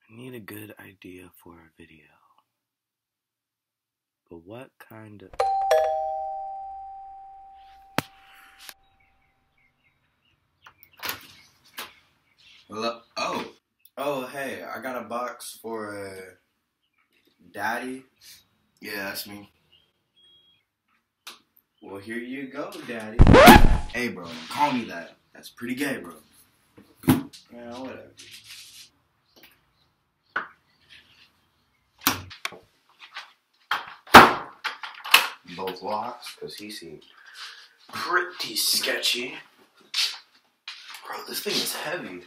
need a good idea for a video. But what kind of... Hello? Oh, hey, I got a box for Daddy. Yeah, that's me. Well, here you go, Daddy. Hey, bro, don't call me that. That's pretty gay, bro. Yeah, whatever. Both locks, because he seemed pretty sketchy. Bro, this thing is heavy.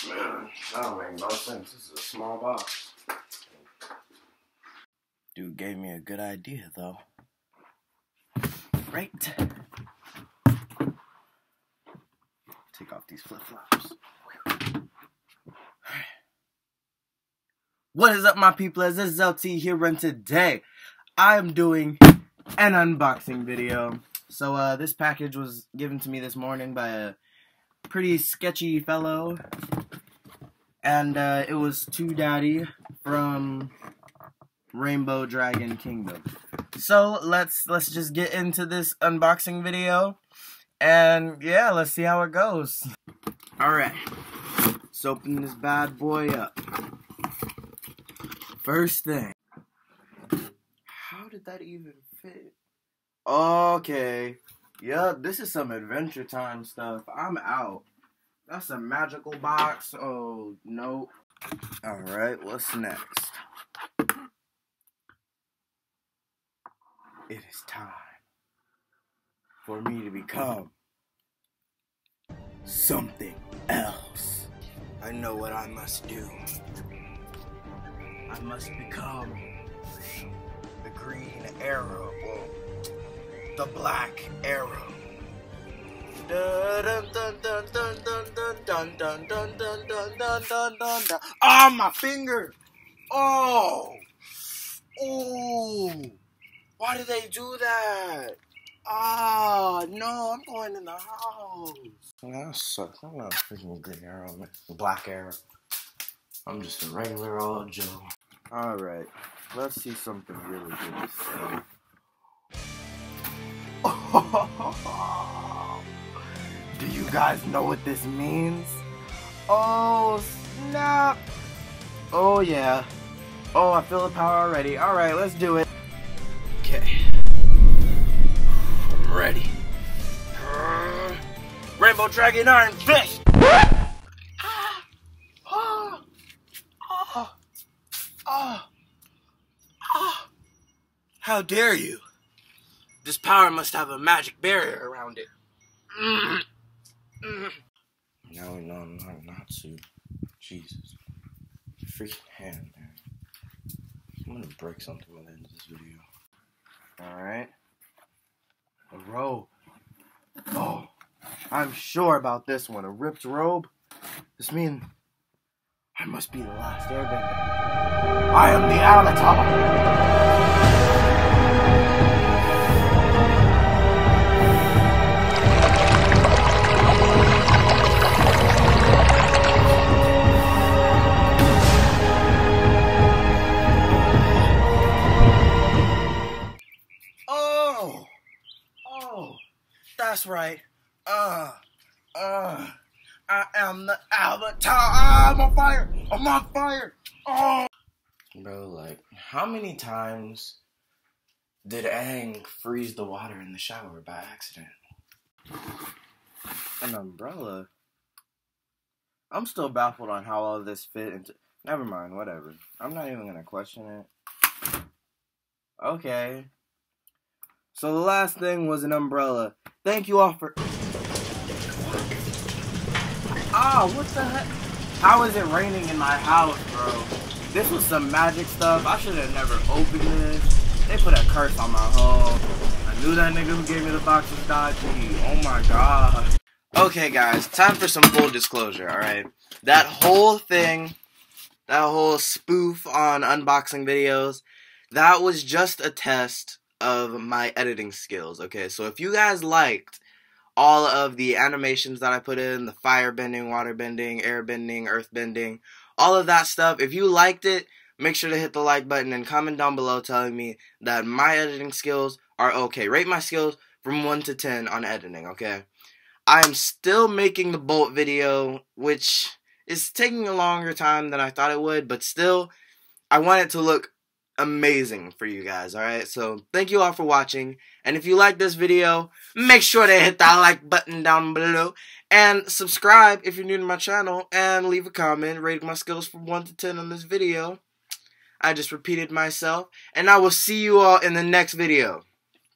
Man, that don't make no sense. This is a small box. Dude gave me a good idea, though. Right. Take off these flip-flops. What is up, my people? This is LT here, and today I am doing an unboxing video. So, this package was given to me this morning by a pretty sketchy fellow. And, it was to Daddy from Rainbow Dragon Kingdom. So, let's just get into this unboxing video. And, yeah, let's see how it goes. Alright. Let's open this bad boy up. First thing. How did that even fit? Okay. Yup, this is some Adventure Time stuff. I'm out. That's a magical box. Oh, no. Alright, what's next? It is time for me to become something else. I know what I must do. I must become the green arrow, or the black arrow. Dun dun dun dun dun dun dun dun dun dun dun dun dun dun dun. Ah, my finger! Oh! Oh! Why did they do that? Ah, no, I'm going in the house. That sucks. I'm not a freaking green arrow, man. Black arrow. I'm just a regular old Joe. Alright, let's see something really good. Do you guys know what this means? Oh, snap! Oh, yeah. Oh, I feel the power already. Alright, let's do it. Okay. I'm ready. Rainbow Dragon Iron Fist! How dare you? This power must have a magic barrier around it. Now we know not to. Jesus. Freaking hand, man. I'm gonna break something by the end of this video. Alright. A robe. Oh, I'm sure about this one. A ripped robe? This means I must be the last airbender. I am the Avatar! That's right. I am the Avatar. I'm on fire. I'm on fire. Oh. Bro, like, how many times did Aang freeze the water in the shower by accident? An umbrella? I'm still baffled on how all this fit into... Never mind, whatever. I'm not even gonna question it. Okay. So the last thing was an umbrella. Thank you all for... Ah, what the heck? How is it raining in my house, bro? This was some magic stuff. I should have never opened this. They put a curse on my home. I knew that nigga who gave me the box was dodgy. Oh my god. Okay, guys. Time for some full disclosure, alright? That whole thing, that whole spoof on unboxing videos, that was just a test of my editing skills, okay? So if you guys liked all of the animations that I put in, the fire bending, water bending, air bending, earth bending, all of that stuff. If you liked it, make sure to hit the like button and comment down below telling me that my editing skills are okay. Rate my skills from 1 to 10 on editing, okay? I am still making the bolt video, which is taking a longer time than I thought it would, but still, I want it to look amazing for you guys, alright? So, thank you all for watching, and if you like this video, make sure to hit that like button down below, and subscribe if you're new to my channel, and leave a comment rating my skills from 1 to 10 on this video. I just repeated myself, and I will see you all in the next video.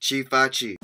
Chi Fa Chi.